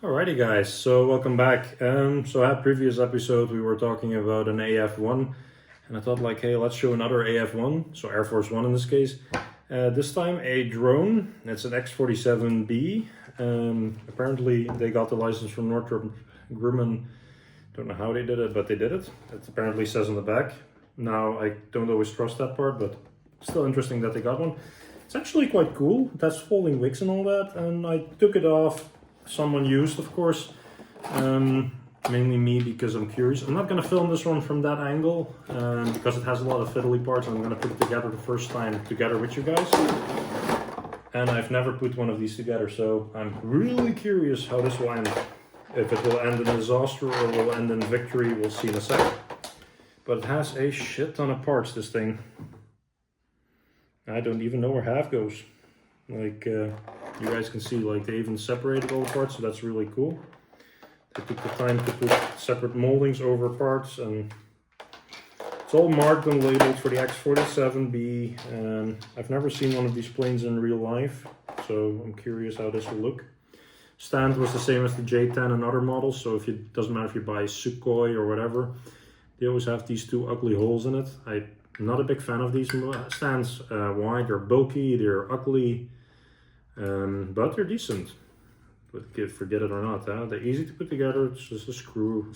Alrighty guys, so welcome back. So at previous episode we were talking about an AF1 and I thought like, hey, let's show another AF1, so Air Force One in this case. This time a drone, it's an X47B. Apparently they got the license from Northrop Grumman. Don't know how they did it, but they did it. It apparently says on the back. Now I don't always trust that part, but still interesting that they got one. It's actually quite cool. It has folding wings and all that, and I took it off. Someone used, of course, mainly me because I'm curious. I'm not going to film this one from that angle because it has a lot of fiddly parts and I'm going to put it together the first time together with you guys. And I've never put one of these together, so I'm really curious how this will end. If it will end in disaster or will end in victory, we'll see in a sec. But it has a shit ton of parts, this thing. I don't even know where half goes. Like, you guys can see, like, they even separated all the parts, so that's really cool. They took the time to put separate moldings over parts, and it's all marked and labeled for the X47B. I've never seen one of these planes in real life, so I'm curious how this will look. Stand was the same as the J10 and other models, so if it doesn't matter if you buy Sukhoi or whatever, they always have these two ugly holes in it. I'm not a big fan of these stands. Why? They're bulky, they're ugly. But they're decent. But forget it or not, they're easy to put together. It's just a screw,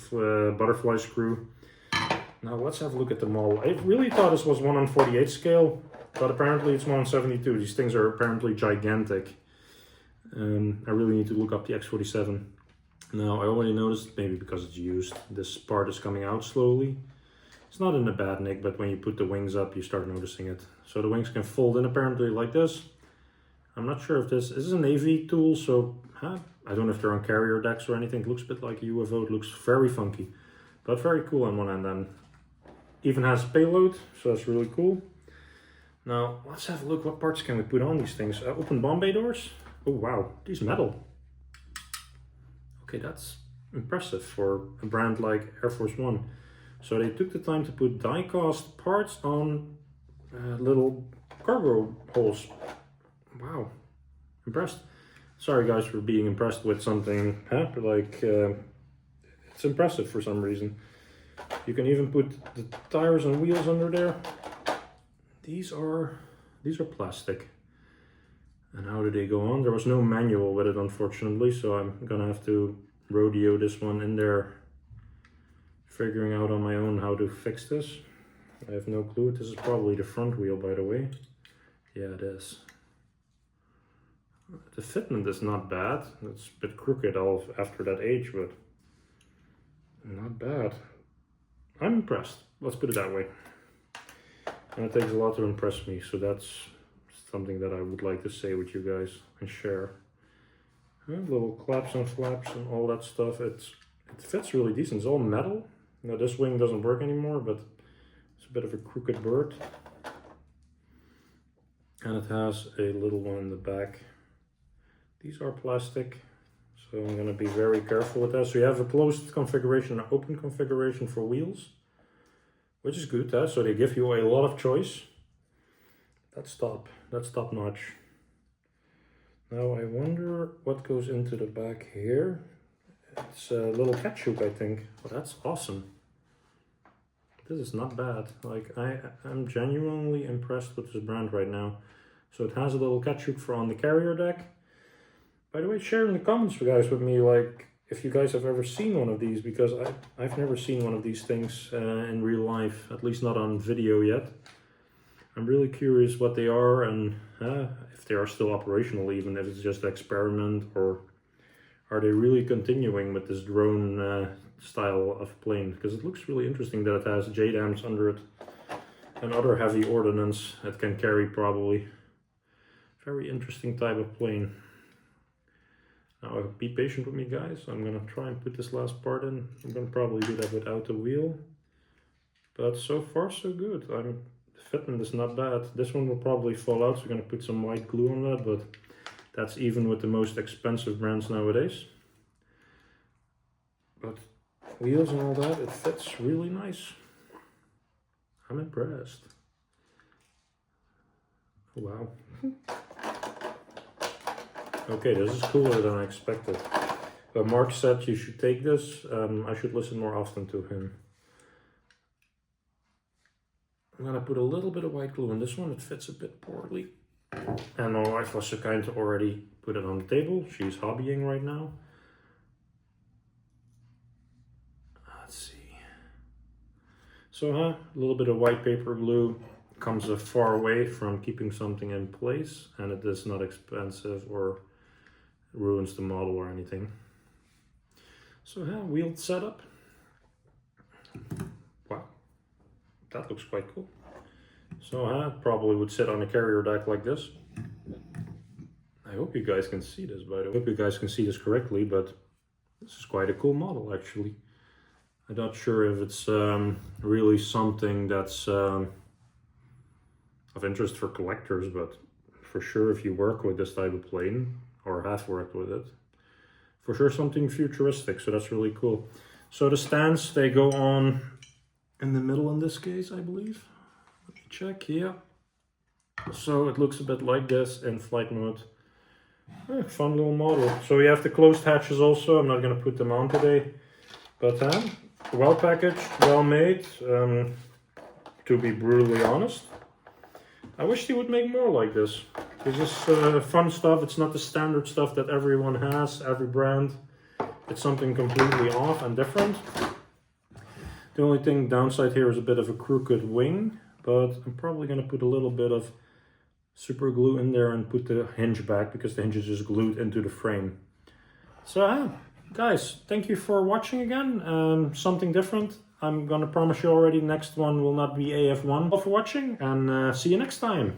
butterfly screw. Now let's have a look at the model. I really thought this was 1/48 scale, but apparently it's 1/72. These things are apparently gigantic. I really need to look up the X47. Now I already noticed, maybe because it's used, this part is coming out slowly. It's not in a bad nick, but when you put the wings up, you start noticing it. So the wings can fold in apparently like this. I'm not sure if this is an AV tool, so I don't know if they're on carrier decks or anything. It looks a bit like a UFO. It looks very funky, but very cool on one end. And even has payload, so that's really cool. Now let's have a look. What parts can we put on these things? Open bomb bay doors. Oh wow, these metal. Okay, that's impressive for a brand like Air Force One. So they took the time to put die-cast parts on little cargo holes. Wow, impressed. Sorry guys for being impressed with something, like it's impressive for some reason. You can even put the tires and wheels under there. These are plastic. And how do they go on? There was no manual with it, unfortunately, so I'm gonna have to rodeo this one in there, figuring out on my own how to fix this. I have no clue. This is probably the front wheel, by the way. Yeah, it is. The fitment is not bad. It's a bit crooked after that age, but not bad. I'm impressed. Let's put it that way. And it takes a lot to impress me, so that's something that I would like to say with you guys and share. Little claps and flaps and all that stuff. It fits really decent. It's all metal. Now this wing doesn't work anymore, but it's a bit of a crooked bird. And it has a little one in the back. These are plastic, so I'm going to be very careful with that. So you have a closed configuration and an open configuration for wheels, which is good. So they give you a lot of choice. That's top notch. Now I wonder what goes into the back here. It's a little catch hook, I think. Oh, that's awesome. This is not bad. Like, I'm genuinely impressed with this brand right now. So it has a little catch hook for on the carrier deck. By the way, share in the comments, guys, with me, like, if you guys have ever seen one of these, because I've never seen one of these things in real life, at least not on video yet. I'm really curious what they are and if they are still operational, even if it's just an experiment, or are they really continuing with this drone style of plane? Because it looks really interesting that it has JDAMs under it and other heavy ordnance it can carry probably. Very interesting type of plane. Now, be patient with me, guys. I'm gonna try and put this last part in. I'm gonna probably do that without the wheel, but so far so good. The fitment is not bad. This one will probably fall out, so we're gonna put some white glue on that, but that's even with the most expensive brands nowadays. But wheels and all that, it fits really nice. I'm impressed. Wow. Okay, this is cooler than I expected. Mark said you should take this. I should listen more often to him. I'm gonna put a little bit of white glue in this one. It fits a bit poorly. And my wife was so kind to already put it on the table. She's hobbying right now. Let's see. So a little bit of white paper glue comes a far way from keeping something in place, and it is not expensive or ruins the model or anything. So wheeled setup. Wow, that looks quite cool. So probably would sit on a carrier deck like this. I hope you guys can see this, by the way. I hope you guys can see this correctly, but this is quite a cool model actually. I'm not sure if it's really something that's of interest for collectors, but for sure if you work with this type of plane or have worked with it, for sure something futuristic, so that's really cool. So the stands, they go on in the middle in this case, I believe. Let me check, yeah. So it looks a bit like this in flight mode. Fun little model. So we have the closed hatches also. I'm not going to put them on today, but well packaged, well made, to be brutally honest. I wish they would make more like this. This is fun stuff. It's not the standard stuff that everyone has, every brand. It's something completely off and different. The only thing downside here is a bit of a crooked wing, but I'm probably going to put a little bit of super glue in there and put the hinge back, because the hinge is just glued into the frame. So guys, thank you for watching again. Something different. I'm gonna promise you already, next one will not be AF1. Thank you for watching, and see you next time.